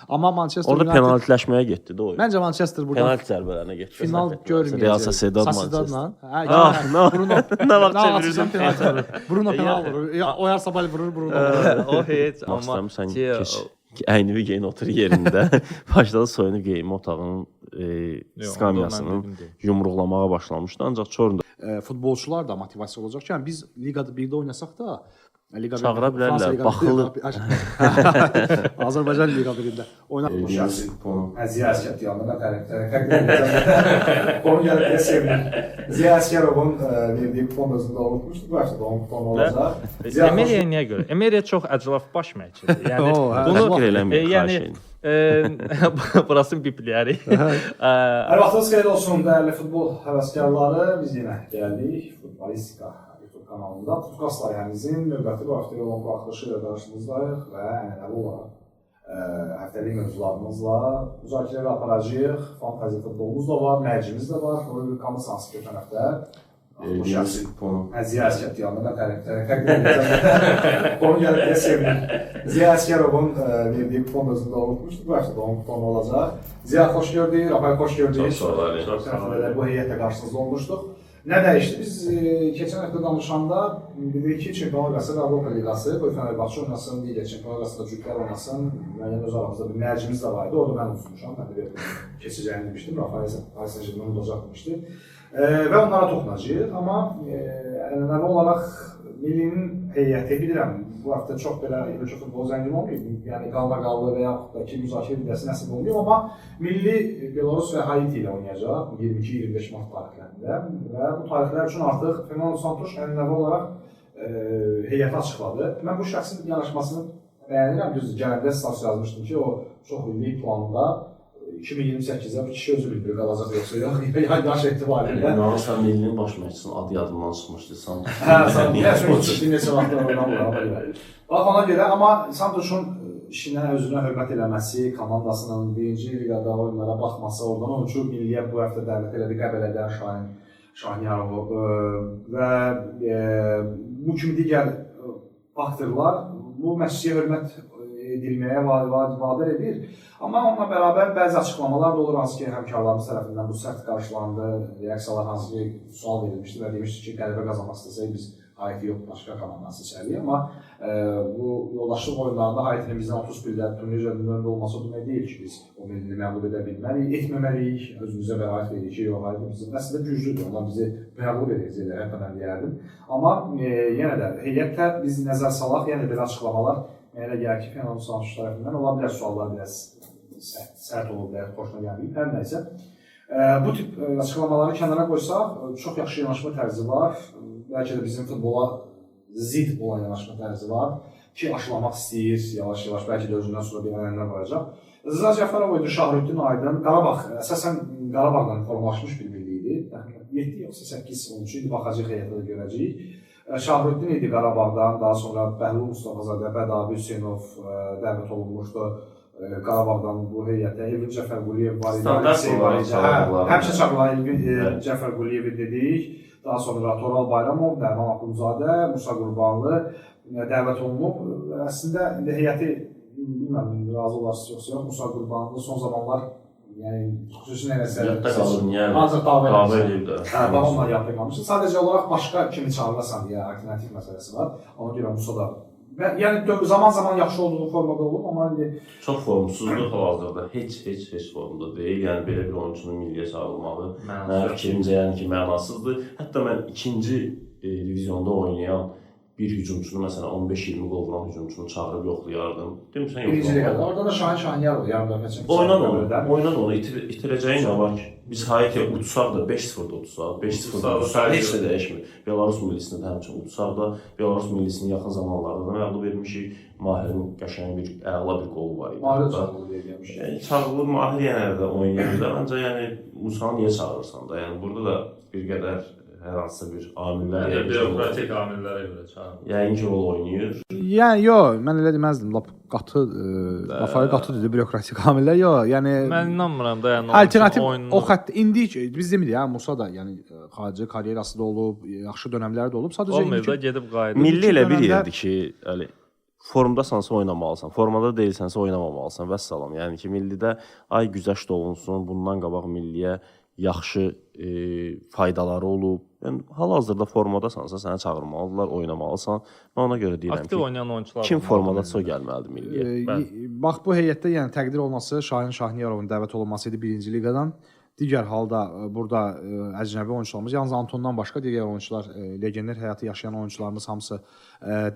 Amma Manchester Orada United penaltiləşməyə getdi də oyun. Məncə Manchester burada Penalti zərbələrinə getdi. final görməyəcək. Real Sociedad Sociedadla. Bruno nə vaxt çevirirsən penalti. Bruno penalti vurur. Oyar Sabal vurur, Bruno vurur. O heç amma amma sən keç. Əynivi geyin otur yerində. Başladı soyunub geyinmə otağının skamyasının yumruqlamağa başlamışdı. Ancaq Çorumda Futbolçular da motivasiya olacaq ki, yəni biz liqada birdə oynasaq da çağıra bilərlər, baxılı. Azərbaycan Liqa 1-də oynayır. Ziya Əsgərov yanında tərəflər. Onu gəlib deyə sevinir. Ziya Əsgərovun verdiyi kupon özündə olmuşdu. Bu həftə də onun kuponu olacaq. Emeriyə niyə görə? Emeriyə çox əclaf baş məşqçidir. Yəni bunu eləmir, xahiş edirəm. Burasını bipləyərik. Hər vaxtınız xeyir olsun, dəyərli futbol həvəskarları. Biz yenə gəldik Futbolistika kanalında podcast layihəmizin növbəti bu həftəyə olan buraxılışı ilə qarşınızdayıq və ənənəvi olaraq həftəlik mövzularımızla müzakirələr aparacağıq. Fantazi futbolumuz da var, mərcimiz də var. Rubrikamız hansı keçən həftə? Ziya Əsgərov yanında tərəflər. Onu gəlib deyə sevinir. Ziya Əsgərovun verdiyi kupon özündə olmuşdu. Bu həftə də onun kuponu olacaq. Ziya, xoş gördük. Rafael, xoş gördük. Çox sağ olun. Bu heyətlə qarşınızda olmuşduq. Nə dəyişdi? Biz keçən həftə danışanda dedik ki, Çempionlar Liqası və Avropa Liqası, qoy Fenerbahçe oynasın, digər Çempionlar Liqasında cütlər oynasın, müəyyən öz aramızda bir mərcimiz də var idi, orada mən unutmuşam, mən də keçəcəyini demişdim, Rafael Saint-Germain udacaq demişdi və onlara toxunacağıq, amma ənənəvi olaraq millinin heyəti bilirəm, bu həftə çox belə ölkə futbol zəngin olmayıb, yəni qalma-qallı və yaxud da ki, müzakirə edəsi nəsib olmayıb, amma milli Belarus və Haiti ilə oynayacaq 22-25 mart tarixlərində və bu tarixlər üçün artıq Fernando Santos ənənəvi olaraq heyəti açıqladı. Mən bu şəxsin yanaşmasını bəyənirəm, düz gələndə stas yazmışdım ki, o çox illik planında 2028-də bu kişi özü bildirir qalacaq yoxsa yox, yaş etibarilə. Sən millinin baş məşqçisinin adı yadından çıxmışdı. Çünki neçə vaxtlar oynamır. Bax, ona görə, amma Santos'un işinə, özünə hörmət eləməsi, komandasının birinci liqada oyunlara baxması, oradan onun üçün milliyə bu həftə dəvət elədi Qəbələdən Şahiniyarovu və bu kimi digər faktorlar bu məşqçiyə hörmət edilməyə vadar edir. Amma onunla bərabər bəzi açıqlamalar da olur, hansı ki, həmkarlarımız tərəfindən bu sərt qarşılandı, reaksiyalar hansı ki, sual verilmişdi və demişdi ki, qələbə qazanmaq istəsək biz Haiti yox, başqa komandanı seçərik. Amma bu yoldaşlıq oyunlarında Haitinin bizdən 30 pillə turnir üzərində önündə olması o demək deyil ki, biz o millini məğlub edə bilməliyik, etməməliyik, özümüzə bəraət veririk ki, yox, Haiti bizim əslində güclüdür, onlar bizi məğlub edəcəklər, hətta mən deyərdim. Amma yenə də heyətlə biz nəzər salaq, yəni belə açıqlamalar mənə gəlir ki, Fernando Santos tərəfindən ola bilər suallar biraz sərt olub, xoşuna gəlməyib, hər nəysə. Bu tip açıqlamaları kənara qoysaq, çox yaxşı yanaşma tərzi var. Bəlkə də bizim futbola zid olan yanaşma tərzi var ki, aşılamaq istəyir, yavaş-yavaş, bəlkə də özündən sonra bir ənənlər varacaq. Rıza Cəfərov idi, Şahrüddin Aydın, Qarabağ, əsasən Qarabağdan formalaşmış bir milli idi. 7 yoxsa 8 oyuncu idi, baxacaq heyətdə də görəcəyik. Şahrüddin idi Qarabağdan, daha sonra Bəhlul Mustafazadə, Bədavi Hüseynov dəvət olunmuşdu Qarabağdan bu heyətə. Elvin Cəfərquliyev var idi. Həmçə çağılan Elvin Cəfərquliyevi dedik. Daha sonra Toral Bayramov, Dərman Axundzadə, Musa Qurbanlı dəvət olunub. Əslində, heyəti, bilməm, razı olarsınız yoxsa yox, Musa Qurbanlı son zamanlar xüsusi nəvəsələr ancaq davə edib də. Onunla yadda qalmışdır. Sadəcə olaraq başqa kimi çağırırsan deyə alternativ məsələsi var. Ona görə Musa da yəni zaman-zaman yaxşı olduğu formada olub, amma indi çox formsuzdur hal-hazırda. Heç formda deyil. Yəni belə bir oyunçunun milliyə çağırılmağı mənim fikrimcə yəni ki, mənasızdır. Hətta mən ikinci divizionda oynayan bir hücumçunu, məsələn 15-20 qol vuran hücumçunu çağırıb yoxlayardım. Demirsən yox. Birinci liqada. Orada da Şahin yardım Oynan onu, itirəcəyin nə var ki? Biz Haitiyə utsaq da 5-0-da utsaq, 5-0-da utsaq, heç də dəyişmir. Belarus millisini də həmçinin utsaq da, Belarus millisini yaxın zamanlarda da məğlub etmişik. Mahir'in qəşəng bir, əla bir qolu var idi. Mahir çağırılır deyilmiş. Çağırılır, Mahir yenə də oynayır da, ancaq yəni Musanı niyə çağırırsan da? Yəni burada da bir qədər hər hansısa bir amillər, bürokratik amillərə görə çağırılır. Yəqin ki, rol oynayır. Yəni yox, mən elə deməzdim. Lap qatı, Rafael qatı dedi bürokratik amillər. Yox, yəni mən inanmıram da, yəni alternativ o xətt indi biz demirik ya, Musa da yəni xarici karyerası da olub, yaxşı dönəmləri də olub. Sadəcə olmayıb da gedib qayıdıb. Milli elə bir yerdir ki, əli formdasansa oynamalısan, formada deyilsənsə oynamamalısan və salam. Yəni ki, millidə ay güzəşt olunsun, bundan qabaq milliyə yaxşı faydaları olub. Yəni hal-hazırda formadasansa səni çağırmalıdırlar, oynamalısan. Mən ona görə deyirəm aktiv ki, oynayan oyunçular kim formadadsa o gəlməlidir milliyə. Bax bu heyətdə yəni təqdir olması Şahin Şahniyarovun dəvət olunması idi 1-ci liqadan. Digər halda burada əcnəbi oyunçularımız, yalnız Antondan başqa digər oyunçular, legioner həyatı yaşayan oyunçularımız hamısı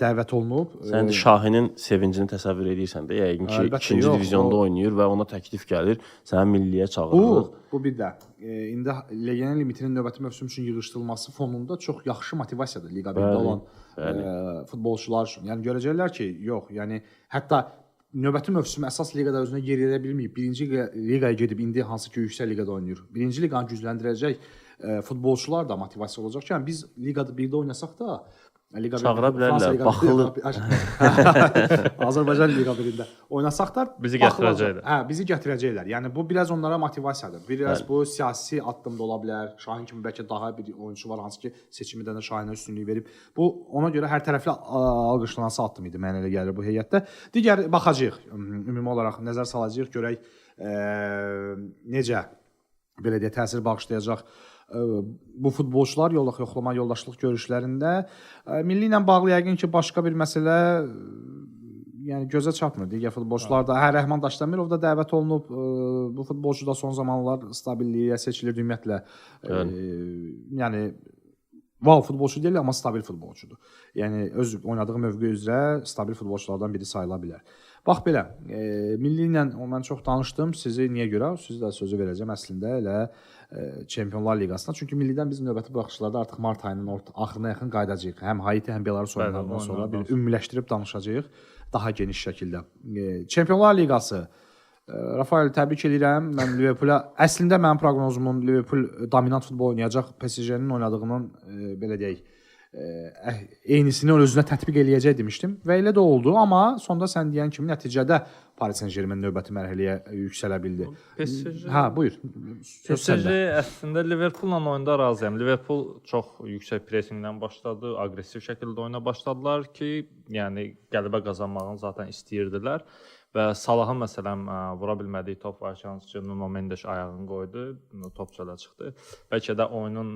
dəvət olunub. Sən Şahinin sevincini təsəvvür edirsən də, yəqin ki, Əlbəttə, 2-ci divizionda oynayır və ona təklif gəlir, səni milliyə çağırır. Bu bir də indi legioner limitinin növbəti mövsüm üçün yığışdırılması fonunda çox yaxşı motivasiyadır liqa 1-də olan futbolçular üçün. Yəni görəcəklər ki, yox, yəni hətta növbəti mövsüm əsas liqada özünə yer edə bilməyib, birinci liqaya gedib indi hansı ki yüksək liqada oynayır. Birinci liqanı gücləndirəcək futbolçular da motivasiya olacaq ki, yəni biz liqada 1-də oynasaq da çağıra bilərlər, baxılır. Azərbaycan Liqa 1-də oynasaq da bizi gətirəcəklər. Hə, bizi gətirəcəklər. Yəni bu biraz onlara motivasiyadır. Biraz bu siyasi addım da ola bilər. Şahin kimi bəlkə daha bir oyunçu var hansı ki seçimidə də Şahinə üstünlük verib. Bu ona görə hər tərəfli alqışlanası addım idi. Mənə elə gəlir bu heyətdə. Digər baxacağıq. Ümumi olaraq nəzər salacağıq, görək necə belə deyə təsir bağışlayacaq bu futbolçular yoxlama yoldaşlıq görüşlərində. Milli ilə bağlı yəqin ki, başqa bir məsələ yəni gözə çarpmır. Digər futbolçular da, Rəhman Daşdəmirov da dəvət olunub. Bu futbolçu da son zamanlar stabilliyə seçilir ümumiyyətlə. Yəni futbolçu deyil, amma stabil futbolçudur. Yəni öz oynadığı mövqe üzrə stabil futbolçulardan biri sayıla bilər. Bax belə, Milli ilə mən çox danışdım. Sizi niyə görə? Sizi də sözü verəcəm əslində elə Çempionlar Liqasına. Çünki millidən biz növbəti buraxışlarda artıq mart ayının axırına yaxın qayıdacağıq. Həm Haiti, həm Belarus oyunlarından sonra bir ümumiləşdirib danışacağıq daha geniş şəkildə. Çempionlar Liqası. Rafael, təbrik edirəm. Mən Liverpoola, əslində mənim proqnozumun Liverpool dominant futbol oynayacaq, PSG-nin oynadığının belə deyək, eynisini özünə tətbiq eləyəcək demişdim və elə də oldu, amma sonda sən deyən kimi nəticədə Paris Saint-Germain növbəti mərhələyə yüksələ bildi. Buyur. PSG əslində Liverpoolla oyunda razıyam. Liverpool çox yüksək pressinqlə başladı, aqressiv şəkildə oyuna başladılar ki, yəni qələbə qazanmağını zaten istəyirdilər. Və Salahın məsələn vura bilmədiyi top var ki, hansı ki Nuno Mendes ayağını qoydu, top çölə çıxdı. Bəlkə də oyunun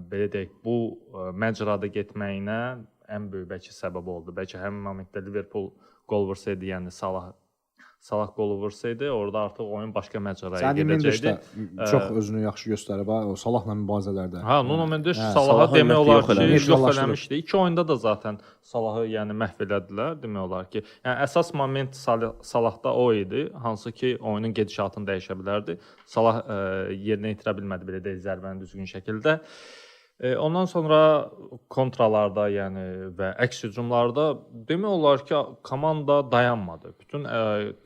belə deyək, bu məcrada getməyinə ən böyük bəlkə səbəb oldu. Bəlkə həmin momentdə Liverpool gol vursaydı, yəni Salah qolu vursaydı, orada artıq oyun başqa məcraya gedəcəkdi. Çox özünü yaxşı göstərib o Salahla mübarizələrdə. Nuno Mendes Salaha demək olar ki, yox eləmişdi. İki oyunda da zaten Salahı yəni məhv elədilər, demək olar ki. Yəni əsas moment Salahda o idi, hansı ki oyunun gedişatını dəyişə bilərdi. Salah yerinə yetirə bilmədi belə deyil zərbəni düzgün şəkildə. Ondan sonra kontralarda, yəni və əks hücumlarda demək olar ki, komanda dayanmadı. Bütün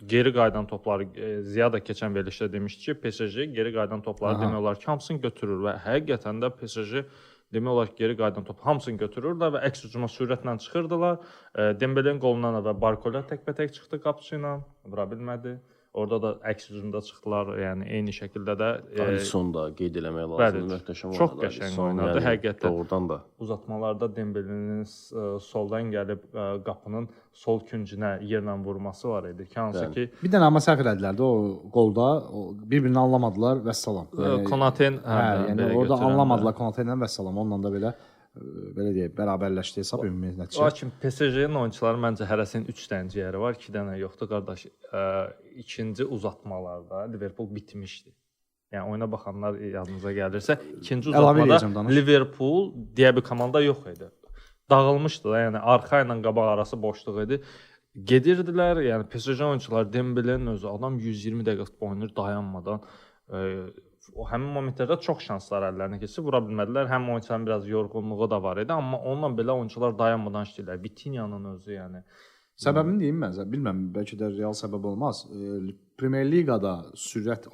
geri qayıdan topları Ziya da keçən verilişdə demişdi ki, PSG geri qayıdan topları demək olar ki, hamısını götürür və həqiqətən də PSG demək olar ki, geri qayıdan top hamısını götürürlər və əks hücuma sürətlə çıxırdılar. Dembele'nin qolundan əvvəl Barcola təkbətək çıxdı qapıçı ilə, vura bilmədi. Orada da əks hücumda çıxdılar, yəni eyni şəkildə də Alisson da qeyd eləmək lazımdır, möhtəşəm oynadı. Çox qəşəng oynadı, həqiqətən. Doğrudan da. Uzatmalarda Dembele'nin soldan gəlib qapının sol küncünə yerlə vurması var idi ki, hansı ki bir dənə amma səhv elədilər də o qolda, bir-birini anlamadılar və salam. Konaten yəni orada anlamadılar Konate ilə və salam. Onunla da belə deyək, bərabərləşdi hesab ümumi nəticə. Lakin PSG-nin oyunçuları məncə hərəsinin 3 dənə ciyəri var, 2 dənə yoxdur qardaş. İkinci uzatmalarda Liverpool bitmişdi. Yəni oyuna baxanlar yadınıza gəlirsə, ikinci uzatmada Liverpool deyə bir komanda yox idi. Dağılmışdı da, yəni arxa ilə qabaq arası boşluq idi. Gedirdilər, yəni PSG oyunçular Dembele'nin özü adam 120 dəqiqə futbol oynayır dayanmadan. O həmin momentlərdə çox şanslar əllərinə keçib vura bilmədilər. Həm oyunçuların biraz yorğunluğu da var idi, amma onunla belə oyunçular dayanmadan işləyirlər. Vitinha'nın özü yəni. Səbəbini deyim mən, bilmirəm, bəlkə də real səbəb olmaz. Premier Liqada sürət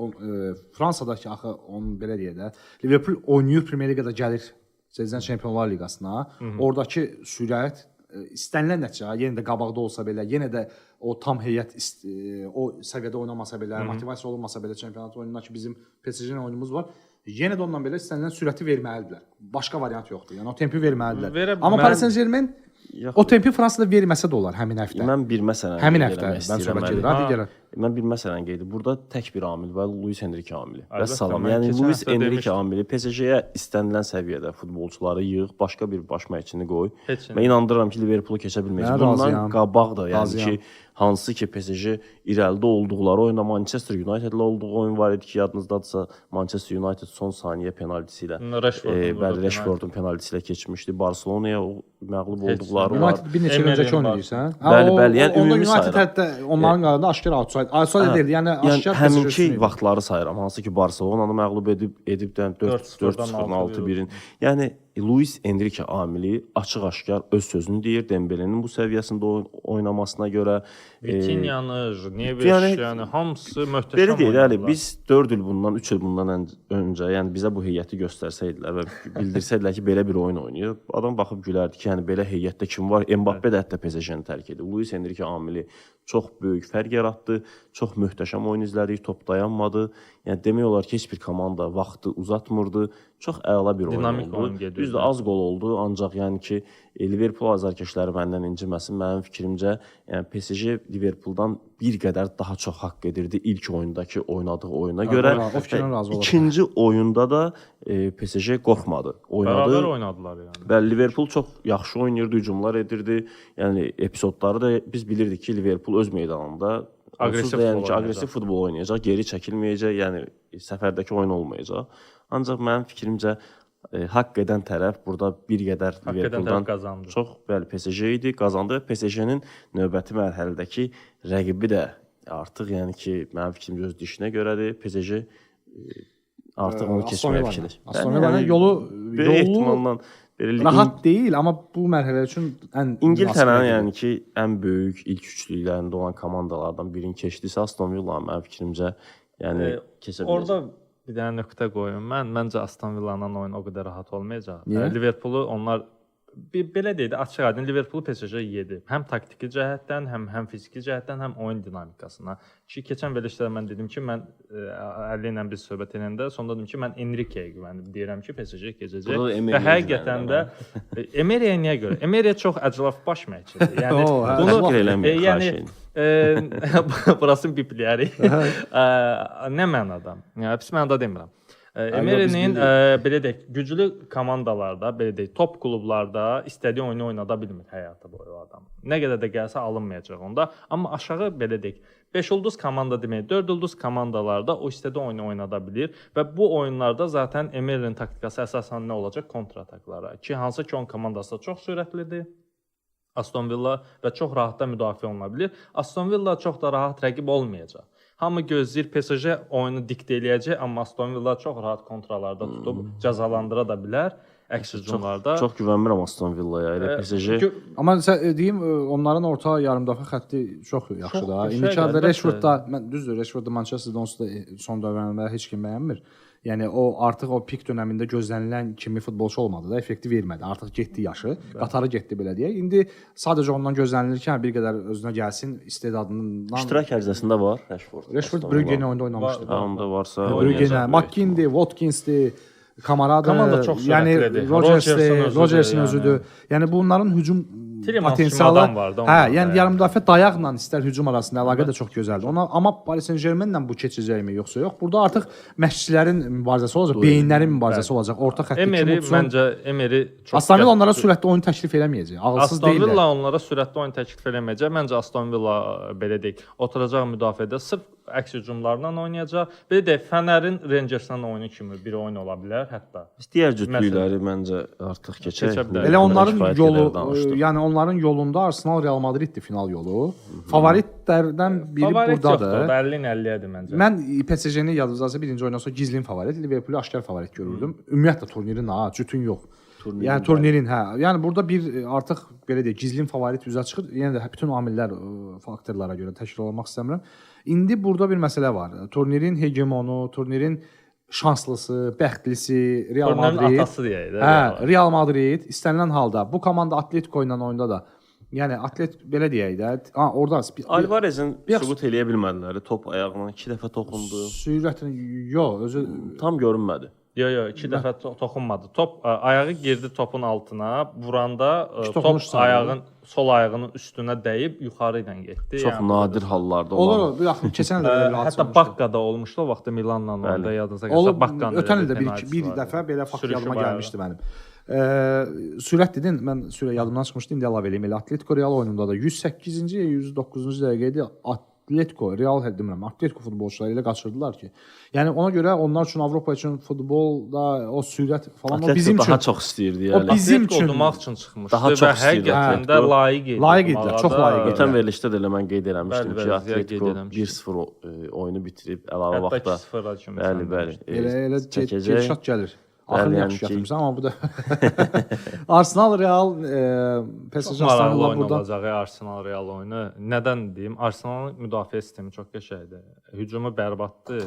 Fransadakı axı onu belə deyə də Liverpool oynayır Premier Liqada gəlir Sezon Çempionlar Liqasına. Oradakı sürət istənilən nəticə, yenə də qabaqda olsa belə, yenə də o tam heyət o səviyyədə oynamasa belə, motivasiya olmasa belə çempionat oyununda ki bizim PSG-nin oyunumuz var. Yenə də ondan belə istənilən sürəti verməlidirlər. Başqa variant yoxdur. Yəni o tempi verməlidirlər. Amma Paris Saint-Germain O tempi Fransada verməsə də olar həmin həftə. Mən bir məsələni Həmin qeyd həftə eləmək mən istəyirəm. söhbət gedir. Əli. Hadi gəlin. Mən bir məsələni qeyd edirəm. Burada tək bir amil var, Luis Enrique amili. Və Əlbəttə, salam. mən Yəni keçən Luis həftə Enrique demişdim. amili PSG-yə istənilən səviyyədə futbolçuları yığ, başqa bir baş məşqçini qoy. Heç nə. Mən inandırıram ki, Liverpoolu keçə bilməyəcək. Mən Bundan razıyam. qabaq da, yəni Razıyam. ki, hansı ki PSG irəlidə olduqları oyunda Manchester United-la olduğu oyun var idi ki, yadınızdadırsa Manchester United son saniyə penaltisi ilə bəli, Rashfordun penaltisi ilə keçmişdi. Barselonaya məğlub olduqları var. United bir neçə il öncəki oyunu deyirsən? Bəli, yəni onda ümumi United sayıram. hətta onların qarşısında aşkar outside. Outside deyil, yəni aşkar həminki vaxtları sayıram. Hansı ki Barselonanı məğlub edibdən 4-0-dan 6-1-in. Yəni Luis Enrique amili açıq-aşkar öz sözünü deyir. Dembelenin bu səviyyəsində oynamasına görə Vitinyanı, Neves, yəni yəni hamısı möhtəşəm. belə deyil, oynadılar. hələ biz 4 il bundan, 3 il bundan öncə, yəni bizə bu heyəti göstərsəydilər və bildirsəydilər ki, belə bir oyun oynayır, adam baxıb gülərdi ki, yəni belə heyətdə kim var? Mbappe də hətta PSG-ni tərk edib. Luis Enrique amili çox böyük fərq yaratdı. Çox möhtəşəm oyun izlədik, top dayanmadı. Yəni demək olar ki, heç bir komanda vaxtı uzatmırdı. Çox əla bir oyun Dinamik oyun oldu. gedirdi. Düzdür, az qol oldu, ancaq yəni ki, Liverpool azarkeşləri məndən inciməsin. Mənim fikrimcə, yəni PSG Liverpooldan bir qədər daha çox haqq edirdi ilk oyundakı oynadığı oyuna görə. O fikrin razı olarım. İkinci oyunda da PSG qorxmadı. Oynadı. Bərabər oynadılar yəni. Bəli, Liverpool çox yaxşı oynayırdı, hücumlar edirdi. Yəni epizodları da biz bilirdik ki, Liverpool öz meydanında Aqressiv yəni futbol ki, aqressiv futbol oynayacaq, geri çəkilməyəcək, yəni səfərdəki oyun olmayacaq. Ancaq mənim fikrimcə haqq edən tərəf burada bir qədər Liverpooldan qazandı. çox bəli PSG idi, qazandı. PSG-nin növbəti mərhələdəki rəqibi də artıq yəni ki, mənim fikrimcə öz dişinə görədir. PSG artıq onu keçməyə fikirləşir. Aston Villa'nın yolu böyük ehtimalla belə rahat deyil, amma bu mərhələ üçün ən İngiltərənin yəni ki, ən böyük ilk üçlüklərində olan komandalardan birini keçdisə Aston Villa mənim fikrimcə yəni keçə biləcək. Orada bir dənə nöqtə qoyum. Məncə Aston Villa'nın oyunu o qədər rahat olmayacaq. Niyə? Liverpoolu onlar belə deyək də açıq-aydın Liverpoolu PSG yedi. Həm taktiki cəhətdən, həm fiziki cəhətdən, həm oyun dinamikasına. Ki keçən verilişdə mən dedim ki, mən Əli ilə biz söhbət edəndə sonda dedim ki, mən Enrique-yə güvənirəm. Deyirəm ki, PSG keçəcək. Və həqiqətən də Emery-yə niyə görə? Emery çox əclaf baş məşqçidir. Yəni bunu eləmir. Yəni burasını bipləyərik. Nə mənada? Yəni pis mənada demirəm. Emery'nin belə deyək, güclü komandalarda, belə deyək, top klublarda istədiyi oyunu oynada bilmir həyatı boyu o adam. Nə qədər də gəlsə alınmayacaq onda. Amma aşağı belə deyək, 5 ulduz komanda demək, 4 ulduz komandalarda o istədiyi oyunu oynada bilir və bu oyunlarda zaten Emery'nin taktikası əsasən nə olacaq? Kontrataklara. Ki hansı ki onun komandası çox sürətlidir. Aston Villa və çox rahat da müdafiə oluna bilir. Aston Villa çox da rahat rəqib olmayacaq. Hamı gözləyir PSG oyunu diktə eləyəcək, amma Aston Villa çox rahat kontralarda tutub cəzalandıra da bilər əks hücumlarda. Çox güvənmirəm Aston Villaya, elə PSG. Amma deyim, onların orta yarımdafa xətti çox yaxşıdır da. İndiki Rashford da, mən düzdür, Rashford da Manchester United son dövrlərdə heç kim bəyənmir. Yəni o artıq o pik dövründə gözlənilən kimi futbolçu olmadı da, effektiv vermədi. Artıq getdi yaşı, qatarı getdi belə deyək. İndi sadəcə ondan gözlənilir ki, bir qədər özünə gəlsin, istedadından. İştirak ərizəsində var Rashford. Rashford Brugge-nin oyunda oynamışdı. Onda varsa Brugge-nə, McKinney, Watkins'dir, Kamara komanda çox sürətlidir. Rogers'in özüdür. Yəni bunların hücum potensialı vardı. Hə, yəni yarım müdafiə dayaqla istər hücum arasında əlaqə də çox gözəldir. Ona amma Paris Saint-Germain-lə bu keçəcəkmi yoxsa yox? Burada artıq məşqçilərin mübarizəsi olacaq, beyinlərin mübarizəsi olacaq. Orta xətti Emery məncə Emery çox Aston Villa onlara sürətli oyun təklif eləməyəcək. Ağılsız deyillər. Aston Villa onlara sürətli oyun təklif eləməyəcək. Məncə Aston Villa belə deyək, oturacaq müdafiədə sırf əks hücumlarla oynayacaq. Belə deyək, Fənərin Rangers'la oyunu kimi bir oyun ola bilər hətta. Digər cütlükləri məncə artıq keçə bilər. Elə onların yolu, yəni onların yolunda Arsenal Real Madriddir final yolu. Favoritlərdən biri burdadır. 50-50-dir məncə. Mən PSG-ni yadınızdasə birinci oyundan sonra gizlin favorit, Liverpoolu aşkar favorit görürdüm. Ümumiyyətlə turnirin cütün yox. Yəni turnirin Yəni burada bir artıq belə deyək, gizlin favorit üzə çıxır. Yenə də bütün amillər, faktorlara görə təkrar olmaq istəmirəm. İndi burada bir məsələ var. Turnirin hegemonu, turnirin şanslısı, bəxtlisi Real Madrid. Turnirin atası deyək də. Hə, Real Madrid istənilən halda bu komanda Atletico ilə oyunda da yəni atlet belə deyək də, orada Alvarezin sübut eləyə bilmədilər. Top ayağına 2 dəfə toxundu. Sürətini yox, özü tam görünmədi. Yox, 2 dəfə toxunmadı. Top ayağı girdi topun altına, vuranda top ayağın sol ayağının üstünə dəyib yuxarı ilə getdi. Çox nadir hallarda Olur, bir axı keçən il də belə bir hadisə Hətta olmuşdu. Bakkada olmuşdu o vaxtda Milanla onda yadınıza gəlsə Bakkanın. Ötən ildə bir dəfə belə fakt yadıma gəlmişdi mənim. Sürət dedin, mən sürə yadımdan çıxmışdı, indi əlavə eləyim. Elə Atletico Real oyununda da 108-ci, 109-cu dəqiqə idi. Atletico, Real demirəm, Atletico futbolçuları elə qaçırdılar ki. Yəni ona görə onlar üçün Avropa üçün futbolda o sürət falan o bizim üçün daha çox istəyirdi yəni. O bizim üçün olmaq üçün çıxmışdı. Daha çox və həqiqətən də layiq idi. Layiq idilər, çox layiq idilər. Ötən verilişdə də elə mən qeyd eləmişdim Bəli, ki, bəli, Atletico qeyd eləmişdim. 1-0 oyunu bitirib əlavə vaxtda. Hətta 2-0 kimi. Bəli. Elə çəkəcək. gedişat gəlir. Axırı yəni yaxşı ki- gətirmişsən, amma bu da Arsenal Real PSG Arsenal'la oyun burada olacaq Arsenal Real oyunu. Nədən deyim? Arsenalın müdafiə sistemi çox qəşəngdir. Hücumu bərbaddır.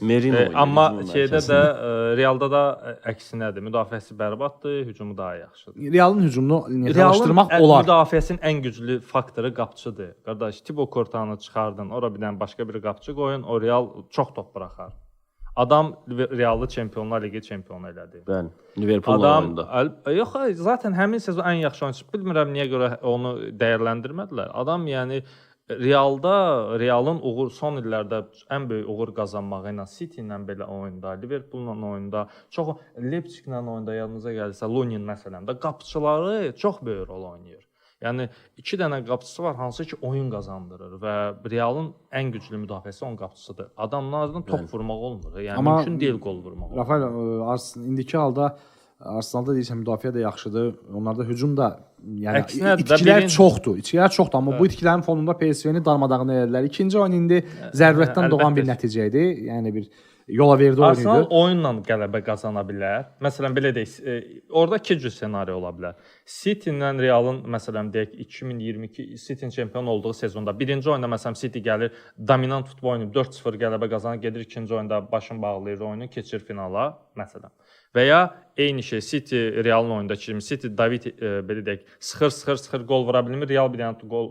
Merino Amma şeydə də Realda da əksinədir. Müdafiəsi bərbaddır, hücumu daha yaxşıdır. Realın hücumunu neytrallaşdırmaq olar. Müdafiəsinin ən güclü faktoru qapıçıdır. Qardaş, Thibaut Courtois-ı çıxardın, ora bir dənə başqa bir qapıçı qoyun, o Real çox top buraxar. Adam Realı Çempionlar Ligi çempionu elədi. Bəli, Liverpool Adam oyununda. yox, zaten həmin sezon ən yaxşı oyunçu. Bilmirəm niyə görə onu dəyərləndirmədilər. Adam yəni Realın son illərdə ən böyük uğur qazanmağı ilə City ilə belə oyunda, Liverpool'la oyunda, çox Leipzig-lə oyunda yadınıza gəlsə, Lunin məsələn də qapıçıları çox böyük rol oynayır. Yəni 2 dənə qapıçısı var hansı ki oyun qazandırır və Realın ən güclü müdafiəsi onun qapıçısıdır. Adamlardan top vurmaq olmur. Yəni Amma mümkün deyil qol vurmaq. Rafael indiki halda Arsenalda deyirsən müdafiə də yaxşıdır. Onlarda hücum da yəni itkilər çoxdur. İtkilər çoxdur, amma bu itkilərin fonunda PSV-ni darmadağın elədilər. İkinci oyun indi zərurətdən doğan bir nəticə idi. Yəni bir yola verdi oyunu idi. Arsenal oyunla qələbə qazana bilər. Məsələn belə deyək, orada iki cür ssenari ola bilər. City ilə Realın məsələn deyək 2022 City çempion olduğu sezonda birinci oyunda məsələn City gəlir, dominant futbol oynayıb 4-0 qələbə qazanır, gedir ikinci oyunda başını bağlayır oyunu, keçir finala məsələn. Və ya eyni şey City Realın oyunda kimi City David belə deyək sıxır gol vura bilmir. Real bir dənə gol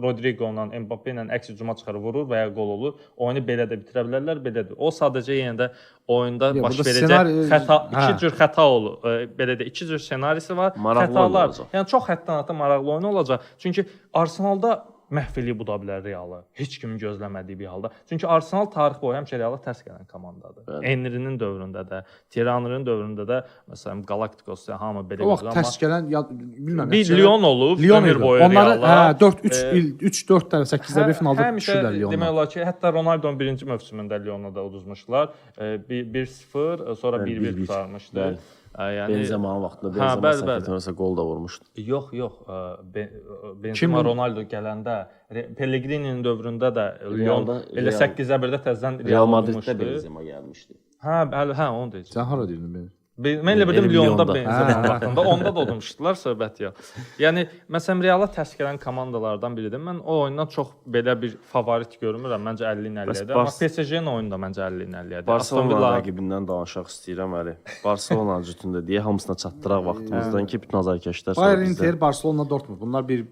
Rodrigo ilə Mbappé ilə əks hücuma çıxır, vurur və ya gol olur. Oyunu belə də bitirə bilərlər, belədir. O sadəcə yenə də oyunda baş verəcək xəta, iki cür xəta olur. Belə də iki cür ssenarisi var. Xətalar. Yəni çox həddən artıq maraqlı oyun olacaq. Çünki Arsenalda məhv eləyib uda bilər Realı. Heç kimin gözləmədiyi bir halda. Çünki Arsenal tarix boyu həmişə Reala tərs gələn komandadır. Henry'nin dövründə də, Thierry'nin dövründə də məsələn Galacticos hamı belə o vaxt tərs gələn bilmirəm. Bir Lyon olub, ömür boyu onları Real'a. 3-4 dənə 8-də bir finalda düşürlər Lyon'a. Demək olar ki, hətta Ronaldo'nun birinci mövsümündə Lyon'a da uduzmuşlar. 1-0, sonra 1-1 qurtarmışdı. Yəni Benzema'nın vaxtında Benzema səhvləşsə gol da vurmuşdu. Yox. Benzema Ronaldo gələndə Pellegrini'nin dövründə də Lyon elə 8-ə 1-də təzədən Real Madriddə Benzema gəlmişdi. Hə, onu deyəcəm. Sən hara deyirdin belə? Mən elə bildim Lyonda Benzema vaxtında. Onda da udmuşdular söhbət ya. Yəni məsələn Reala tərs gələn komandalardan biridir. Mən o oyundan çox belə bir favorit görmürəm. Məncə 50-50-dir. Amma PSG-nin oyunu da məncə 50-50-dir. Barselona rəqibindən danışaq istəyirəm Əli. Barselona cütündə deyə hamısına çatdıraq vaxtımızdan ki, bütün azarkeşlər sonra Bayern, Inter, Barcelona, Dortmund. Bunlar bir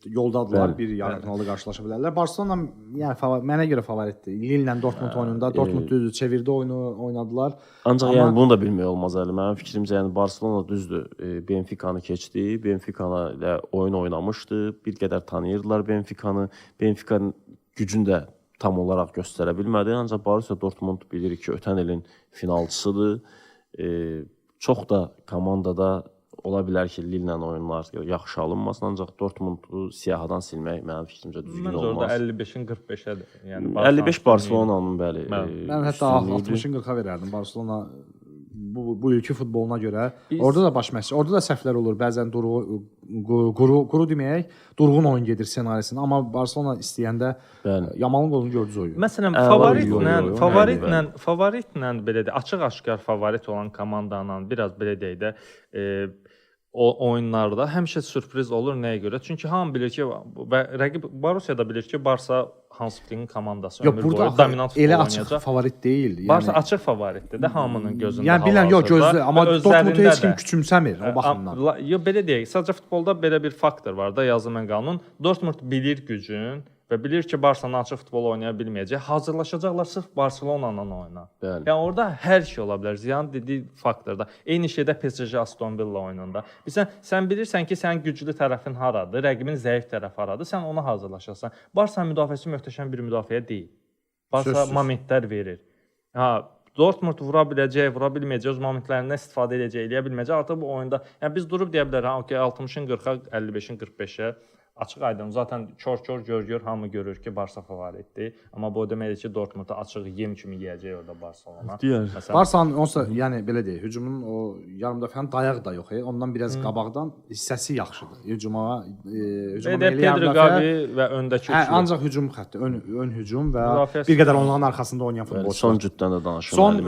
yoldadılar, bir yarı-finalda qarşılaşa bilərlər. Barcelona yəni mənə görə favoritdir. Lille-lə Dortmund oyununda Dortmund düzdür, çevirdi oyunu, oynadılar. Ancaq yəni bunu da bilmək olmaz Əli. Mənim fikrimcə yəni Barselona düzdür, Benfica-nı keçdi. Benfica ilə oyun oynamışdı. Bir qədər tanıyırdılar Benfica-nı. Benfica gücünü də tam olaraq göstərə bilmədi. Ancaq Borussia Dortmund bilir ki, ötən ilin finalçısıdır. Çox da komandada ola bilər ki, Lille-lə oyunlar yaxşı alınmasın, ancaq Dortmundu siyahadan silmək mənim fikrimcə düzgün olmaz. Məncə orada 55-in 45-ədir. Yəni 55 Barselonanın bəli. Mən hətta 60-ın 40-a verərdim Barselona bu ilki futboluna görə. Orada da baş məşqçi, orada da səhvlər olur. Bəzən quru deməyək, durğun oyun gedir ssenarisində, amma Barselona istəyəndə Yamalın qolunu gördünüz oyun. Məsələn, favoritlə belə də açıq-aşkar favorit olan komandanla biraz belə deyək də o oyunlarda həmişə sürpriz olur nəyə görə? Çünki hamı bilir ki, rəqib Borussia da bilir ki, Barsa hansı ligin komandası ömür boyu dominant futbol oynayacaq. Elə açıq favorit deyil. Barsa açıq favoritdir də hamının gözündə. Yəni bilən yox gözlə, amma Dortmundu heç kim küçümsəmir o baxımdan. Yox belə deyək, sadəcə futbolda belə bir faktor var da, yazılan qanun. Dortmund bilir gücün və bilir ki, Barsanın açıq futbol oynaya bilməyəcək, hazırlaşacaqlar sırf Barselonanın oyuna. Bəli. Yəni orada hər şey ola bilər. Ziyan dediyi faktorda. Eyni şeydə PSG Aston Villa oyununda. Sən bilirsən ki, sənin güclü tərəfin haradır, rəqibin zəif tərəfi haradır, sən ona hazırlaşırsan. Barsa müdafiəsi möhtəşəm bir müdafiə deyil. Barsa momentlər verir. Dortmund vura biləcək, vura bilməyəcək, öz momentlərindən istifadə edəcək, eləyə bilməyəcək. Artıq bu oyunda, yəni biz durub deyə bilərik, 60-ın 40-a, 55-in 45-ə açıq aydın. Zaten kör gör hamı görür ki, Barsa favoritdir. Amma bu deməkdir ki, Dortmundda açıq yem kimi yeyəcək orada Barselona. Barsanın onsa, yəni belə deyək, hücumunun o yarım dəfənin dayağı da yox, ondan biraz qabaqdan hissəsi yaxşıdır. Hücuma Pedro Gavi və öndəki üçlü. Ancaq hücum xətti, ön hücum və bir qədər onların arxasında oynayan futbolçular. Son cütdən də danışım. Son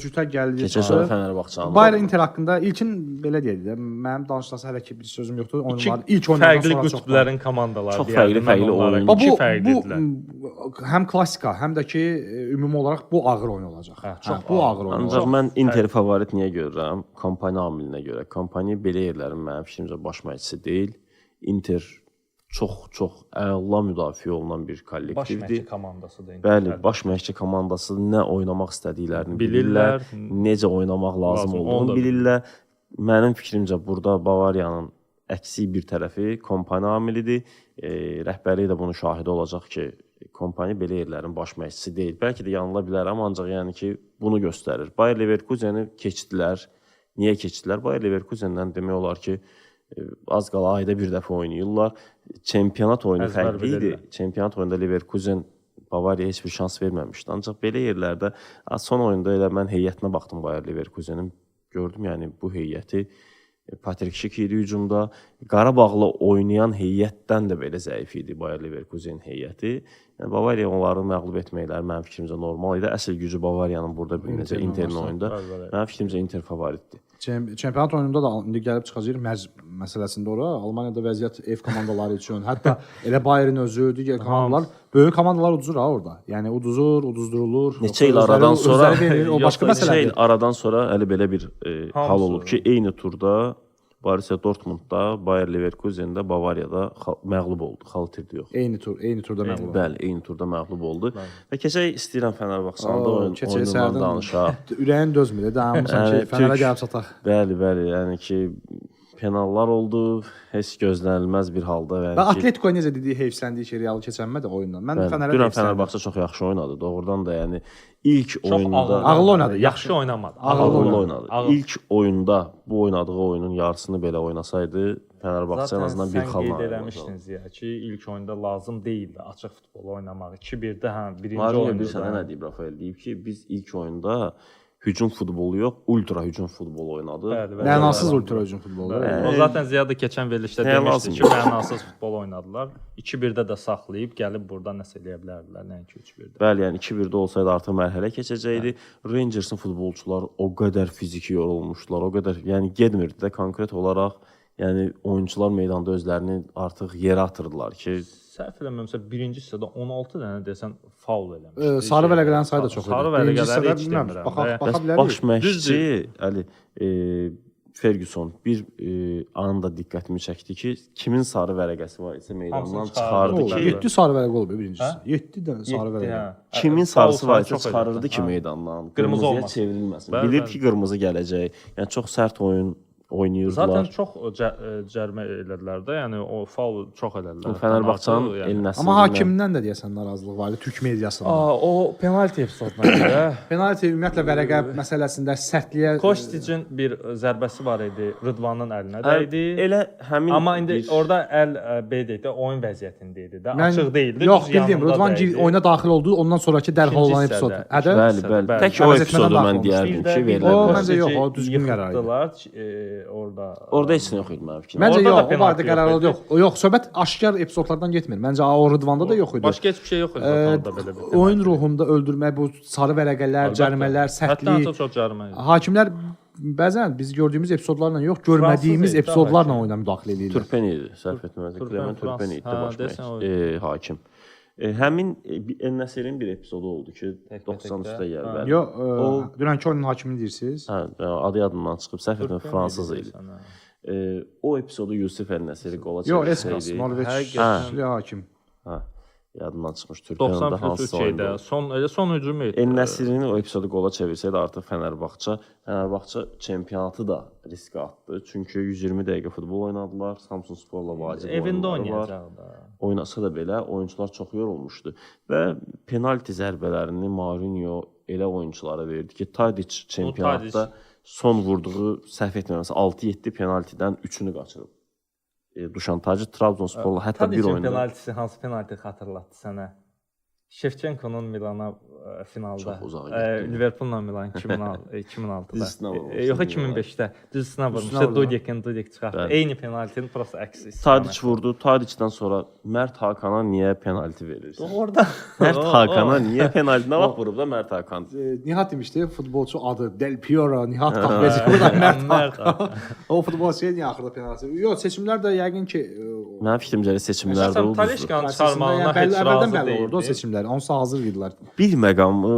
cütə gəldi. Keçən səfər Fenerbahçe. Bayern Inter haqqında ilkin belə deyək də, mənim danışılası hələ ki bir sözüm yoxdur. Oyunlar ilk oyunlardan sonra çox komandalar çox fərqli oyun. Bu həm klassika, həm də ki ümumi olaraq bu ağır oyun olacaq. Çox bu ağır oyun. Ancaq mən Inter favorit niyə görürəm? Kampaniya amilinə görə. Kampaniya belə yerlərin mənim fikrimcə baş məşqçisi deyil. Inter çox əla müdafiə olunan bir kollektivdir. Baş məşqçi komandasıdır. Bəli, baş məşqçi komandası nə oynamaq istədiklərini bilirlər, necə oynamaq lazım olduğunu bilirlər. Mənim fikrimcə burada Bavariyanın əksik bir tərəfi Kompani amilidir. Rəhbərlik də bunun şahidi olacaq ki, Kompani belə yerlərin baş məşqçisi deyil. Bəlkə də yanıla bilərəm, ancaq yəni ki, bunu göstərir. Bayer Leverkuseni keçdilər. Niyə keçdilər? Bayer Leverkusendən demək olar ki, az qala ayda bir dəfə oynayırlar. Çempionat oyunu fərqli idi. Çempionat oyunda Leverkusen Bavariyaya heç bir şans verməmişdi. Ancaq belə yerlərdə son oyunda elə mən heyətinə baxdım Bayer Leverkusenin. Gördüm, yəni bu heyəti Patrik Şik idi hücumda. Qarabağla oynayan heyətdən də belə zəif idi Bayer Leverkusenin heyəti. Yəni Bavariya onları məğlub etməkləri mənim fikrimcə normal idi. Əsl gücü Bavariyanın burada bir necə Interin oyunda. Mənim fikrimcə Inter favoritdir. Çempionat oyununda da indi gəlib çıxacaq mərc məsələsində ora. Almaniyada vəziyyət ev komandaları üçün, hətta elə Bayern özü, digər komandalar, böyük komandalar uduzur orada. Yəni uduzdurulur. Neçə il aradan sonra o başqa məsələdir. Neçə il aradan sonra elə belə bir hal olub ki, eyni turda Borussia Dortmundda, Bayer Leverkusen'də, Bavariyada məğlub oldu. Xal itirdi yox. Eyni turda məğlub oldu. Bəli, eyni turda məğlub oldu. Və keçək istəyirəm Fenerbahçe'da oyunundan danışaq. Ürəyin dözmür, dayanmışam ki, Fenerə gəlib çataq. Bəli, yəni ki, penallar oldu, heç gözlənilməz bir halda. Və Atletico necə dediyi heyfsəndiyi ki, Realı keçənmə də oyundan. Mən Fenerə heyfsəndim. Fenerbahçe çox yaxşı oynadı. Doğrudan da yəni ilk oyunda ağıllı oynadı, yaxşı oynamadı. Ağıllı oynadı. İlk oyunda bu oynadığı oyunun yarısını belə oynasaydı, Fenerbahçe en azından bir xalla. Zaten sən qeyd eləmişdiniz ya ki, ilk oyunda lazım deyildi açıq futbol oynamaq. 2-1-də birinci oyunda. oyunda. Bilirsən nə deyib Rafael? Deyib ki, biz ilk oyunda hücum futbolu yox, ultra hücum futbolu oynadı. Mənasız ultra hücum futbolu. O zaten Ziyadə keçən verilişdə demişdi ki, mənasız futbol oynadılar. 2-1-də də saxlayıb gəlib burada nəsə eləyə bilərdilər, nəinki 3-1-də. Bəli, yəni 2-1-də olsaydı artıq mərhələ keçəcəkdi. Rangers'ın futbolçuları o qədər fiziki yorulmuşdular, o qədər, yəni getmirdi də konkret olaraq. Yəni oyunçular meydanda özlərini artıq yerə atırdılar ki, səhv eləmirəmsə birinci hissədə 16 dənə desən faul eləmişdi. Sarı vərəqələrin sayı da çox idi. Sarı vərəqələri heç demirəm. Baxa bilərik. Baş məşqçi Əli Ferguson bir anında diqqətimi çəkdi ki, kimin sarı vərəqəsi var isə meydandan çıxardı ki, 7 sarı vərəqə olub birincisi. 7 dənə sarı vərəqə. Kimin sarısı var isə çıxarırdı ki, meydandan qırmızıya çevrilməsin. Bilirdi ki, qırmızı gələcək. Yəni çox sərt oyun oynayırdılar. Zaten çox cərimə elədilər də, yəni o faul çox elədilər. Fenerbahçe'nin el nəsil. Amma hakimdən də deyəsən narazılıq var idi Türk mediasında. O penalti epizoduna görə. Penalti ümumiyyətlə vərəqə məsələsində sərtliyə Kosticin bir zərbəsi var idi, Rıdvanın əlinə dəydi. Elə həmin amma indi orada əl B-də oyun vəziyyətində idi də, açıq deyildi. Yox, bildim, Rıdvan oyuna daxil oldu, ondan sonrakı dərhal olan epizod. Bəli. Tək o epizodu mən deyərdim ki, verildi. O məncə yox, o düzgün qərar idi. Orada heç nə yox idi mənim fikrimcə. Məncə yox, o vardı qərarı yox. Yox, söhbət aşkar epizodlardan getmir. Məncə o Rıdvanda da yox idi. Başqa heç bir şey yox idi ortada belə bir. Oyun ruhunda öldürmək, bu sarı vərəqələr, cərimələr, sərtlik. Hətta çox cərimə idi. Hakimlər bəzən biz gördüyümüz epizodlarla yox, görmədiyimiz epizodlarla oyuna müdaxilə edirlər. Turpen idi, səhv etmirəmsə, Clement Turpen idi başlayış hakim. Həmin Ennəsərin bir epizodu oldu ki, 90 üstə gəldi. Yox, dünənki oyunun hakimini deyirsiniz? Hə, adı yadımdan çıxıb, səhv etmirəm, fransız idi. O epizodu Yusuf Ennəsəri qola çevirsəydi. Yox, Eskas, Norveçli hakim. Hə. yadından çıxmış Türkiyədə 90 plus hansısa 3 oyunda. şeydə son hücum idi. En-Nəsirini o epizodu qola çevirsəydi artıq Fenerbahçe çempionatı da riskə atdı. Çünki 120 dəqiqə futbol oynadılar. Samsun Sporla vacib evində oyunları var. oynayacaq da. Oynasa da belə oyunçular çox yorulmuşdu və penalti zərbələrini Mourinho elə oyunçulara verdi ki, Tadic çempionatda son vurduğu səhv etmirəmsə 6-7 penaltidən 3-ünü qaçırıb. Dušan Tadic Trabzonsporla hətta bir oyunda penaltisi hansı penalti xatırlatdı sənə? Şevçenko'nun Milana finalda. Çox uzağa getdi. Liverpool'la Milan 2006-da. Dizisine vurmuşdu. Yox 2005-də. Dizisine vurmuşdu. Dudek çıxartdı. Eyni penaltinin prosta əksi. Tadic vurdu. Tadicdən sonra Mert Hakana niyə penalti verirsən? Orada Mert Hakana niyə penalti? Nə vaxt vurub da Mert Hakan? Nihat demişdi, futbolçu adı Del Piero, Nihat Kahveci. Burada Mert Hakan. O futbolçuya niyə axırda penalti? Yox, seçimlər də yəqin ki Mənim fikrimcə seçimlərdə ulduzdur. Talişkanın çıxarmağına heç razı əvvəldən bəlli deyildi. olurdu o seçimlər. Onsuz hazır idilər. Bir məqamı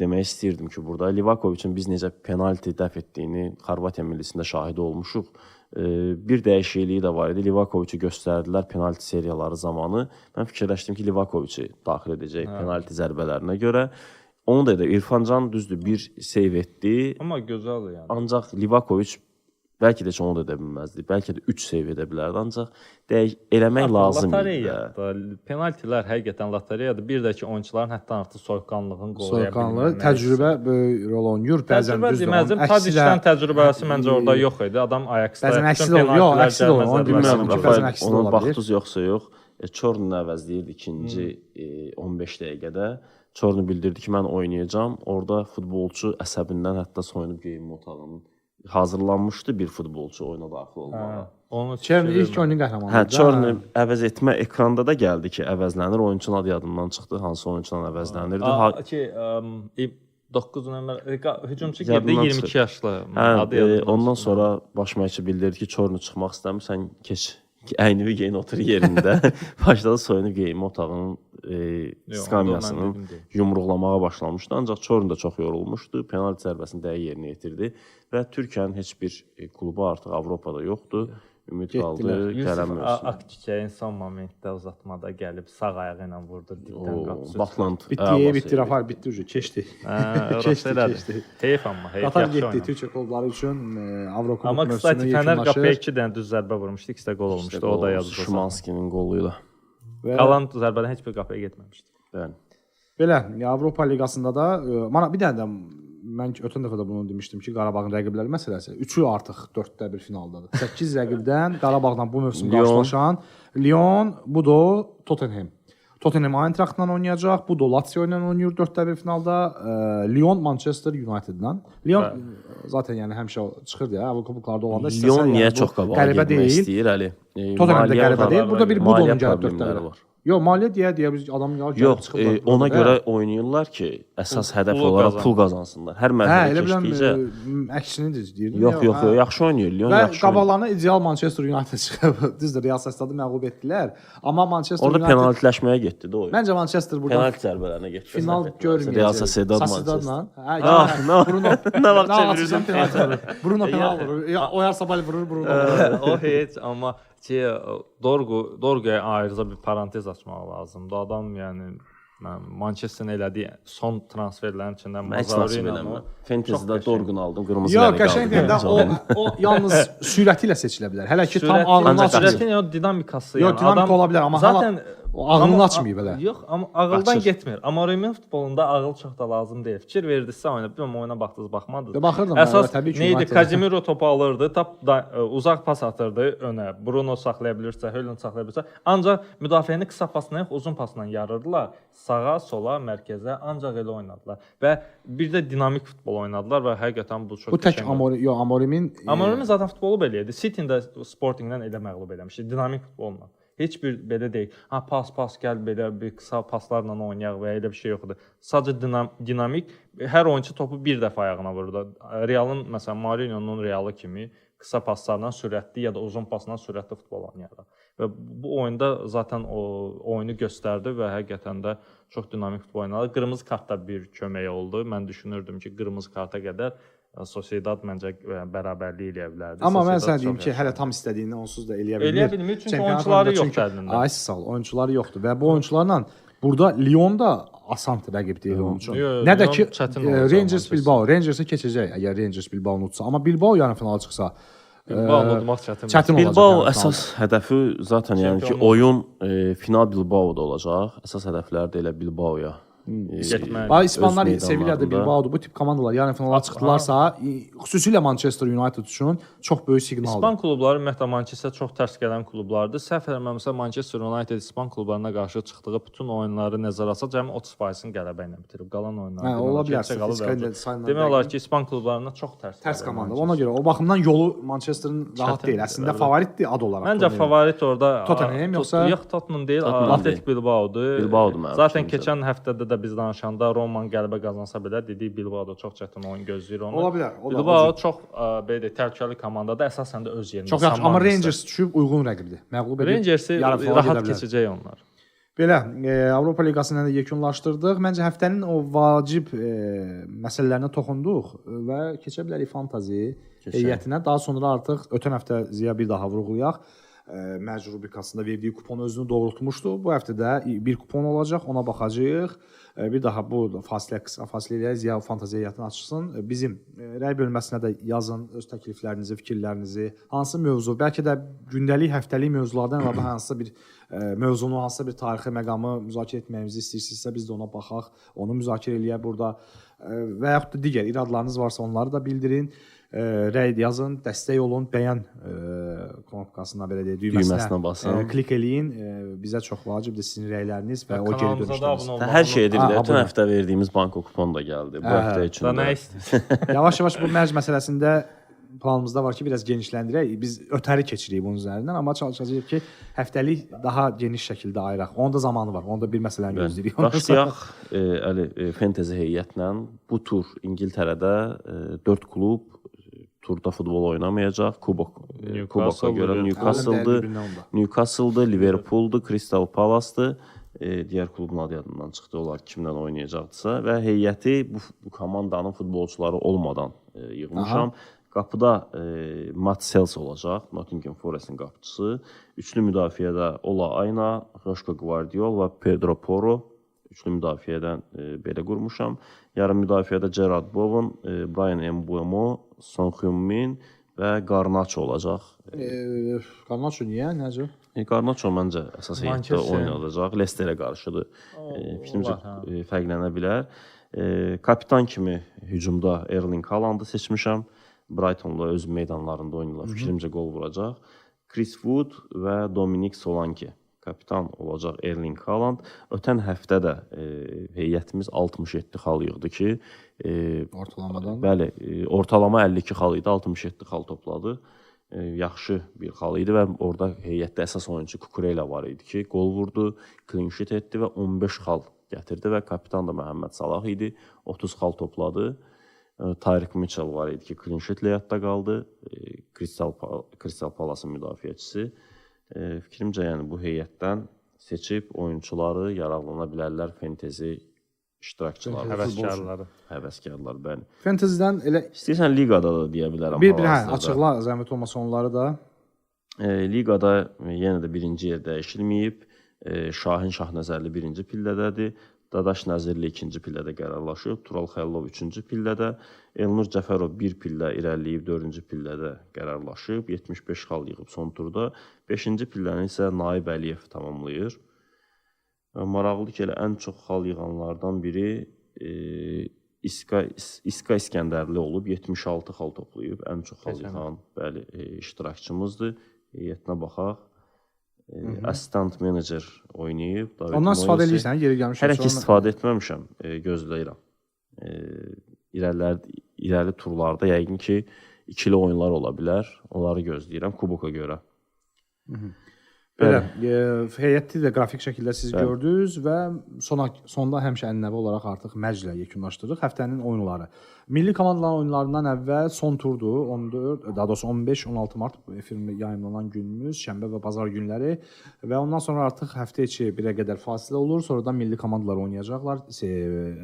demək istəyirdim ki, burada Livakovicin biz necə penalti dəf etdiyini Xorvatiya millisində şahidi olmuşuq. Bir dəyişikliyi də var idi. Livakovici göstərdilər penalti seriyaları zamanı. Mən fikirləşdim ki, Livakovici daxil edəcək penalti zərbələrinə görə. Onu da İrfan Can düzdür bir seyv etdi. Amma gözəldir yəni. Ancaq Livakovic bəlkə də heç onu da edə bilməzdi. Bəlkə də 3 seyv edə bilərdi. Ancaq eləmək lazım idi. Penaltilər həqiqətən lotereyadır. Bir də ki, oyunçuların hətta artıq soyuqqanlığını qoraya Soyuqqanlı, bilməməsi. təcrübə böyük rol oynayır. Bəzən Təcrübə deməzdim. Tadicdən təcrübəsi məncə orada yox idi. Adam Ajax-da bəzən əksi də olur. Yox, əksi də olur. Onu Bilmirəm, deməzdim ki, Rafael, bəzən əksi də onun ola bilər. baxdınız yoxsa yox. Çornunu əvəzləyirdi ikinci 15 dəqiqədə. Çornu bildirdi ki, mən oynayacağam. Orada futbolçu əsəbindən hətta soyunub geyinmə otağının hazırlanmışdı bir futbolçu oyuna daxil olmağa. Çornu ilk oyunun qəhrəmanı. Hə, Çornu əvəz etmə ekranda da gəldi ki, əvəzlənir. Oyunçunun adı yadımdan çıxdı. Hansı oyunçudan əvəzlənirdi? 9 nömrə hücumçu girdi 22 yaşlı. Hə, ondan sonra baş məşqçi bildirdi ki, Çornu çıxmaq istəmirsən, keç əynini geyin otur yerində. Başladı soyunub geyinmə otağının skamyasını yumruqlamağa başlamışdı. Ancaq Çornu da çox yorulmuşdu. Penalti zərbəsini dəqiq yerinə yetirdi və Türkiyənin heç bir klubu artıq Avropada yoxdur. Ümid qaldı, gələnməsin. Akçiçəyin son momentdə uzatmada gəlib sağ ayağı ilə vurdu dipdən qapısı. Batland. Bitti, Rafael, bitti ucu, keçdi. Keçdi. Heyf amma, heyf Qatar yaxşı getdi oynadı. Türkiyə klubları üçün Avrokubok Amma mövsümü qısa Fəner qapıya yekunlaşır. 2 dənə düz zərbə vurmuşdu, ikisi də qol olmuşdu. O da yazıldı. Şumanskinin qoluyla. Qalan zərbədən heç bir qapıya getməmişdi. Bəli. Belə, Avropa Liqasında da mana bir dənə də mən ötən dəfə də bunu demişdim ki, Qarabağın rəqibləri məsələsi. Üçü artıq 4-də 1 finaldadır. 8 rəqibdən Qarabağla bu mövsüm qarşılaşan Lyon, bu da Tottenham. Tottenham Eintrachtla oynayacaq, bu da Lazio ilə oynayır 4-də 1 finalda. Lyon Manchester United-la. Lyon zaten yəni həmişə çıxır ya, Avrokuboklarda olanda Lyon niyə çox qabağa getmək istəyir Əli? Tottenham da qəribə deyil. Burada bir Budonun gəlib 4-də 1 var. Yox, maliyyə deyə biz adam gəlib yox, ona görə oynayırlar ki, əsas hədəf olaraq pul qazansınlar. Hər mərhələ keçdikcə əksini deyirdim. Yox, yaxşı oynayır Lyon, yaxşı. Və qabaqlarına ideal Manchester United çıxıb. Düzdür, Real Sociedad'ı məğlub etdilər. Amma Manchester United orada penaltiləşməyə getdi də oyun. Məncə Manchester burada penalti zərbələrinə getdi. Final görməyəcək. Real Sociedad Manchester. Bruno nə vaxt çevirirsən? Bruno penalti vurur. Oyar Sabal vurur, Bruno. O heç amma ki Dorguya ayrıca bir parantez açmaq lazımdır. Adam yəni Manchesterin elədiyi son transferlərin içində Mazraoui ilə Fantasy'də Dorgun aldım, qırmızı rəng aldım. Yox, qəşəng deyəndə o yalnız sürəti ilə seçilə bilər. Hələ ki tam ağlını açmır. Sürətin yox, dinamikası. Yox, dinamik ola bilər, amma zaten o ağlını açmayıb elə. Yox, amma ağıldan getmir. Amma Römen futbolunda ağıl çox da lazım deyil. Fikir verdinizsə oyuna, bilmirəm oyuna baxdınız, baxmadınız. Baxırdım, əsas təbii ki. Neydi? Casemiro topu alırdı, uzaq pas atırdı önə. Bruno saxlaya bilirsə, Haaland saxlaya bilirsə, ancaq müdafiəni qısa pasla yox, uzun pasla yarırdılar. Sağa, sola, mərkəzə ancaq elə oynadılar. Və bir də dinamik futbol oynadılar və həqiqətən bu çox. Bu tək Amorimin zaten futbolu belə idi. City-də Sporting-dən elə məğlub eləmişdi. Dinamik futbolla. Heç bir belə deyil. Ha pas gəl belə bir qısa paslarla oynayaq və elə bir şey yoxdur. Sadəcə dinamik hər oyunçu topu bir dəfə ayağına vurdu. Realın məsələn Mourinho'nun Realı kimi qısa paslarla sürətli ya da uzun pasla sürətli futbol oynayırlar. Və bu oyunda zaten o oyunu göstərdi və həqiqətən də çox dinamik futbol oynadı. Qırmızı kart da bir kömək oldu. Mən düşünürdüm ki, qırmızı karta qədər Sociedad məncə bərabərlik eləyə bilərdi. Amma mən Sociedad sənə deyim çox ki, yaxşı hələ oynadı. tam istədiyini onsuz da eləyə bilmir. Eləyə bilmir, çünki Çempionat oyunçuları oyununda yoxdur əlində. Ay sağ ol, oyunçuları yoxdur və bu oyunçularla burada Lyon da asan rəqib deyil onun üçün. Nə də ki Rangers Bilbao, Rangersə keçəcək əgər Rangers Bilbao utsa, amma Bilbao yarı finala çıxsa Bilbao udmaq çətin olacaq. Bilbao əsas hədəfi zaten yəni ki oyun final Bilbao'da olacaq. Əsas hədəfləri də elə Bilbao'ya Bax İspanlar Sevilla'da Bilbao'da bu tip komandalar yarı finala çıxdılarsa, xüsusilə Manchester United üçün çox böyük siqnaldır. İspan klubları ümumiyyətlə Manchester çox tərs gələn klublardır. Səhv eləmirəmsə Manchester United İspan klublarına qarşı çıxdığı bütün oyunları nəzərə alsaq cəmi 30%-ni qələbə ilə bitirib. Qalan oyunları ola bilər. Demək olar ki, İspan klublarına çox tərs komanda. Ona görə o baxımdan yolu Manchesterın rahat deyil. Əslində favoritdir ad olaraq. Məncə favorit orada Tottenham yoxsa yox Tottenham deyil, Atletico Bilbao'dur. Bilbao'dur mənim. Zaten keçən həftədə də biz danışanda Roman qələbə qazansa belə dedik Bilbao'da çox çətin oyun gözləyir onu. Ola bilər. Bilbao çox belə təhlükəli komandadır. Əsasən də öz yerində. Çox yaxşı, amma Rangers düşüb uyğun rəqibdir. Məğlub edib. Rangersi rahat keçəcək onlar. Belə, Avropa Liqasını da yekunlaşdırdıq. Məncə həftənin o vacib məsələlərinə toxunduq və keçə bilərik fantazi heyətinə. Daha sonra artıq ötən həftə Ziya bir daha vurğulayaq. Məcbur rubrikasında verdiyi kupon özünü doğrultmuşdu. Bu həftə də bir kupon olacaq, ona baxacağıq. Bir daha bu qısa fasilə Ziya fantazi heyətini açsın. Bizim rəy bölməsinə də yazın öz təkliflərinizi, fikirlərinizi. Hansı mövzu, bəlkə də gündəlik, həftəlik mövzulardan əlavə hansısa bir mövzunu, hansısa bir tarixi məqamı müzakirə etməyimizi istəyirsinizsə biz də ona baxaq, onu müzakirə eləyək burada və yaxud da digər iradlarınız varsa onları da bildirin. Rəy yazın, dəstək olun, bəyən knopkasına belə deyək, düyməsinə basın. Klik eləyin. Bizə çox vacibdir sizin rəyləriniz və o geri dönüşləriniz. Hər şey edilir. Ötən həftə verdiyimiz banko kupon da gəldi. Bu həftə üçün də. Nə istəyirsən? Yavaş-yavaş bu mərc məsələsində planımızda var ki, biraz genişləndirək. Biz ötəri keçirik bunun üzərindən, amma çalışacağıq ki, həftəlik daha geniş şəkildə ayıraq. Onun da zamanı var. Onda bir məsələni gözləyirik. Başlayaq Əli Fantasy heyətlə. Bu tur İngiltərədə 4 klub turda futbol oynamayacaq. Kuboka görə Newcastle-dır, Liverpool-dur, Crystal Palace-dır. Digər klubun adı yadımdan çıxdı, onlar kimdən oynayacaqdısa və heyəti bu komandanın futbolçuları olmadan yığmışam. Qapıda Matt Sels olacaq, Nottingham Forest-in qapıçısı. Üçlü müdafiədə Ola Aina, Joshua Gvardiol və Pedro Porro. Üçlü müdafiədən belə qurmuşam. Yarım müdafiədə Gerard Bowen, Brian Mbeumo, Son Heung-min və Garnacho olacaq. Garnacho niyə? Necə? Garnacho məncə əsas heyətdə oynayacaq. Leicesterə qarşıdır. Fikrimcə fərqlənə bilər. Kapitan kimi hücumda Erling Haaland'ı seçmişəm. Brighton'la öz meydanlarında oynayırlar. Fikrimcə qol vuracaq. Chris Wood və Dominic Solanke kapitan olacaq Erling Haaland. Ötən həftə də heyətimiz 67 xal yığdı ki, ortalamadan. Bəli, ortalama 52 xal idi, 67 xal topladı. Yaxşı bir xal idi və orada heyətdə əsas oyunçu Kukurela var idi ki, qol vurdu, clean sheet etdi və 15 xal gətirdi və kapitan da Məhəmməd Salah idi, 30 xal topladı. Tyreek Mitchell var idi ki, clean sheet-lə yadda qaldı. Crystal Palace-ın müdafiəçisi. Fikrimcə, yəni bu heyətdən seçib oyunçuları yararlana bilərlər fantasy iştirakçıları, həvəskarlar, bəli. Fantasydən elə istəyirsən liqada da deyə bilərəm. Bir açıqla, zəhmət olmasa onları da. Liqada yenə də birinci yer dəyişilməyib. Şahin Şahnəzərli birinci pillədədir. Dadaş Nəzirli ikinci pillədə qərarlaşıb. Tural Xəllov üçüncü pillədə. Elnur Cəfərov bir pillə irəliləyib dördüncü pillədə qərarlaşıb. 75 xal yığıb son turda. Beşinci pilləni isə Naib Əliyev tamamlayır. Maraqlı ki, ən çox xal yığanlardan biri İska İskəndərli olub. 76 xal toplayıb. Ən çox xal yığan iştirakçımızdır. Heyətinə baxaq. Assistant menecer oynayıb. Ondan istifadə edirsən, yeri gəlmişəm. Hələ ki istifadə etməmişəm, gözləyirəm. İrəli turlarda yəqin ki ikili oyunlar ola bilər. Onları gözləyirəm Kuboka görə. Belə heyəti də qrafik şəkildə siz gördünüz və sonda həmişə ənənəvi olaraq artıq mərclə yekunlaşdırırıq həftənin oyunları. Milli komandaların oyunlarından əvvəl son turdur. 15-16 mart efirində yayımlanan günümüz şənbə və bazar günləri və ondan sonra artıq həftə içi 1-ə qədər fasilə olur. Sonradan milli komandalar oynayacaqlar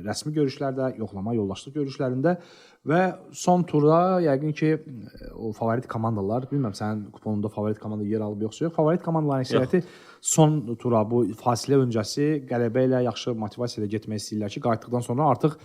rəsmi görüşlərdə, yoxlama, yoldaşlıq görüşlərində və son tura yəqin ki o favorit komandalar, bilmirəm sənin kuponunda favorit komanda yer alıb yoxsa yox. Favorit komandaların əksəriyyəti son tura bu fasilə öncəsi qələbə ilə yaxşı motivasiya ilə getmək istəyirlər ki, qayıtdıqdan sonra artıq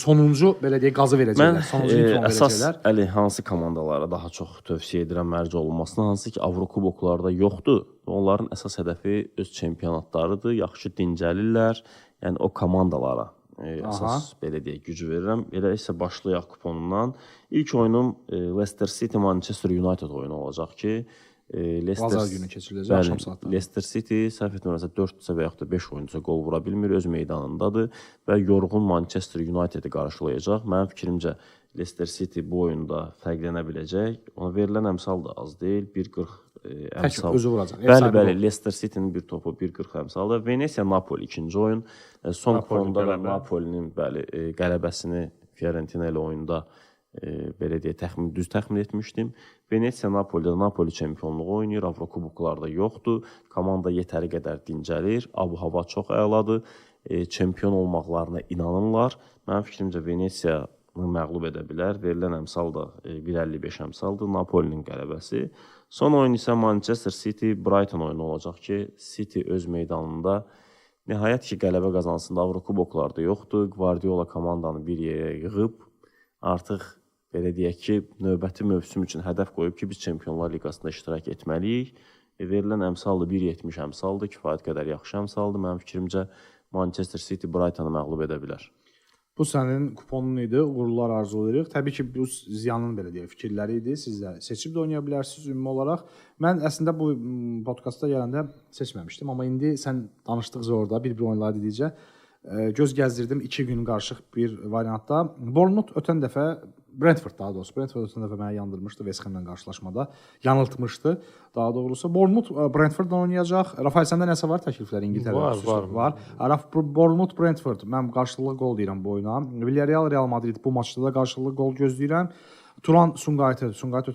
sonuncu belə deyək qazı verəcəklər. Sonuncu imkan verəcəklər. Əsas hansı komandalara daha çox tövsiyə edirəm mərc olunmasına, hansı ki Avrokuboklarda yoxdur. Onların əsas hədəfi öz çempionatlarıdır, yaxşı dincəlirlər. Yəni o komandalara əsas belə deyək güc verirəm. Elə isə başlayaq kuponundan. İlk oyunum Leicester City Manchester United oyunu olacaq ki, Bazar günü keçiriləcək axşam saatlarında. Leicester City səhv etmirəmsə 4-sə və yaxud da 5 oyuncusa qol vura bilmir, öz meydanındadır və yorğun Manchester United-i qarşılayacaq. Mənim fikrimcə Leicester City bu oyunda fərqlənə biləcək. Ona verilən əmsal da az deyil, 1.40 əmsal. Özü vuracaq. Bəli, Leicester City-nin bir topu 1.40 əmsalı. Venesiya Napoli ikinci oyun. Son kuponda da Napolinin qələbəsini Fiorentina ilə oyunda belə deyə düz təxmin etmişdim. Venesiya Napolidə Napoli çempionluğu oynayır, Avrokuboklarda yoxdur. Komanda yetəri qədər dincəlir, ab-hava çox əladır. Çempion olmaqlarına inanırlar. Mənim fikrimcə Venesiyanı məğlub edə bilər. Verilən əmsal da 1.55 əmsaldır. Napolinin qələbəsi. Son oyun isə Manchester City Brighton oyunu olacaq ki, City öz meydanında nəhayət ki qələbə qazansın da Avrokuboklarda yoxdur. Guardiola komandanı bir yerə yığıb artıq belə deyək ki, növbəti mövsüm üçün hədəf qoyub ki, biz Çempionlar Liqasında iştirak etməliyik. Verilən əmsal da 1.70 əmsaldır, kifayət qədər yaxşı əmsaldır. Mənim fikrimcə Manchester City Brighton'ı məğlub edə bilər. Bu sənin kuponun idi, uğurlar arzulayırıq. Təbii ki, bu ziyanın belə deyək, fikirləri idi. Siz də seçib də oynaya bilərsiniz ümumi olaraq. Mən əslində bu podkastda gələndə seçməmişdim, amma indi sən danışdıqca orada bir-bir oyunları dedikcə göz gəzdirdim 2 gün qarışıq bir variantda. Bournemouth ötən dəfə Brentford daha doğrusu ötən dəfə məni yandırmışdı West Ham-la qarşılaşmada. Yanıltmışdı daha doğrusu. Bournemouth Brentford-la oynayacaq. Rafael səndə nəsə var təkliflər İngiltərədə? Var. Bournemouth Brentford. Mən qarşılıqlı gol deyirəm bu oyuna. Villarreal Real Madrid bu maçda da qarşılıqlı gol gözləyirəm. Turan Sungayt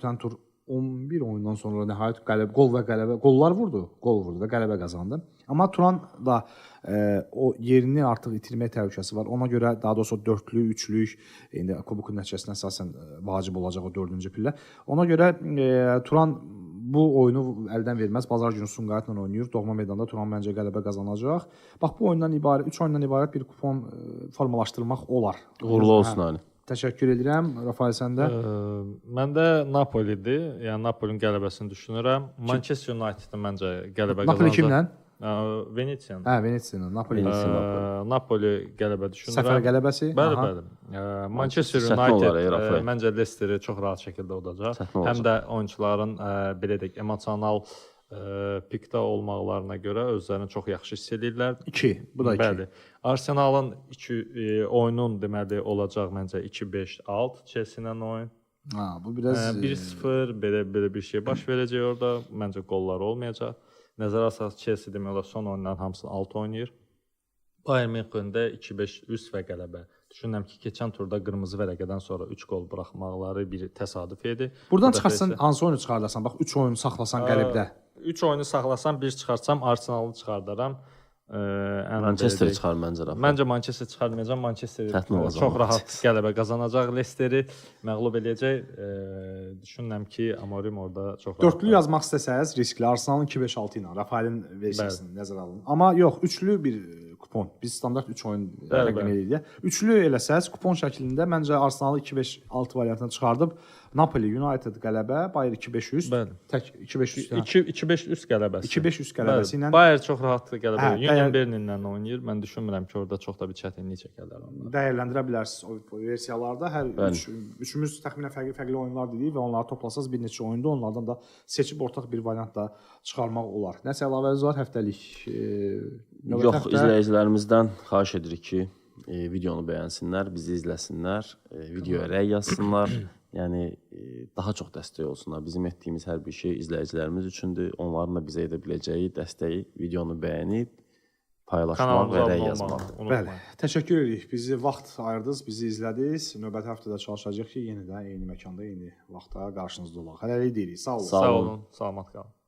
ötən tur 11 oyundan sonra nəhayət qollar vurdu və qələbə qazandı. Amma Turan da o yerini artıq itirmək təhlükəsi var. Ona görə daha doğrusu 4-lük, 3-lük indi kubokun nəticəsinə əsasən vacib olacaq o 4-cü pillə. Ona görə Turan bu oyunu əldən verməz. Bazar günü Sungaytla oynayır. Doğma meydanda Turan məncə qələbə qazanacaq. Bax bu oyundan ibarət 3 oyundan ibarət bir kupon formalaşdırmaq olar. Uğurlu olsun Ali. Təşəkkür edirəm. Rafael səndə? Məndə Napolidir. Yəni Napolinin qələbəsini düşünürəm. Manchester United-də məncə qələbə qazanacaq. Napoli kimlə? Venesiyanın. Venesiyanın. Napoli qələbə düşünürəm. Səfər qələbəsi? Bəli. Manchester United məncə Leicesteri çox rahat şəkildə udacaq. Həm də oyunçuların belə deyək emosional pikdə olmaqlarına görə özlərini çox yaxşı hiss edirlər. 2, bu da 2. Bəli. Arsenalın oyunun deməli olacaq məncə 2-5-6 Chelsea-ilə oyun. Bu biraz 1-0 belə bir şey baş verəcək orada. Məncə qollar olmayacaq. Nəzərə alsaq Chelsea demək olar son oyunların hamısını 6 oynayır. Bayern Münxendə 2-5 üst və qələbə. Düşünürəm ki, keçən turda qırmızı vərəqədən sonra 3 qol buraxmaqları bir təsadüf idi. Buradan çıxarsan hansı oyunu çıxardasan? Bax 3 oyunu saxlasan qələbdə. 3 oyunu saxlasam, 1 çıxarsam Arsenalı çıxardaram. Manchester çıxar məncə. Məncə Manchester çıxarmayacaq. Manchester çox rahat qələbə qazanacaq. Leicesteri məğlub eləyəcək. Düşünürəm ki, Amorim orada çox rahat. 4-lü yazmaq istəsəz riskli Arsenalın 2-5-6 ilə Rafaelin versiyasını nəzərə alın. Amma yox, 3-lü bir kupon. Biz standart 3 oyun təqdim edirik. 3-lü eləsəz kupon şəklində məncə Arsenalı 2-5-6 variantını çıxardıb Napoli United qələbə, Bayern 2-5 üst. Tək 2-5 üst. 2-5 üst qələbəsi. 2-5 üst qələbəsi ilə Bayern çox rahat qələbə. Union Berlin-lə oynayır. Mən düşünmürəm ki, orada çox da bir çətinlik çəkərlər onlar. Dəyərləndirə bilərsiniz o versiyalarda. Hər üçümüz təxminən fərqli oyunlar dedik və onları toplasaz bir neçə oyunda onlardan da seçib ortaq bir variant da çıxarmaq olar. Nəsə əlavəniz var həftəlik? Yox, izləyicilərimizdən xahiş edirik ki, videonu bəyənsinlər, bizi izləsinlər, videoya rəy yazsınlar. Yəni daha çox dəstək olsunlar. Bizim etdiyimiz hər bir şey izləyicilərimiz üçündür. Onların da bizə edə biləcəyi dəstəyi videonu bəyənib, paylaşmaq və rəy yazmaq. Bəli, təşəkkür edirik. Bizi vaxt ayırdınız, bizi izlədiniz. Növbəti həftədə çalışacağıq ki, yenidən eyni məkanda, eyni vaxtda qarşınızda olaq. Hələlik deyirik. Sağ olun. Sağ olun. Salamat qalın.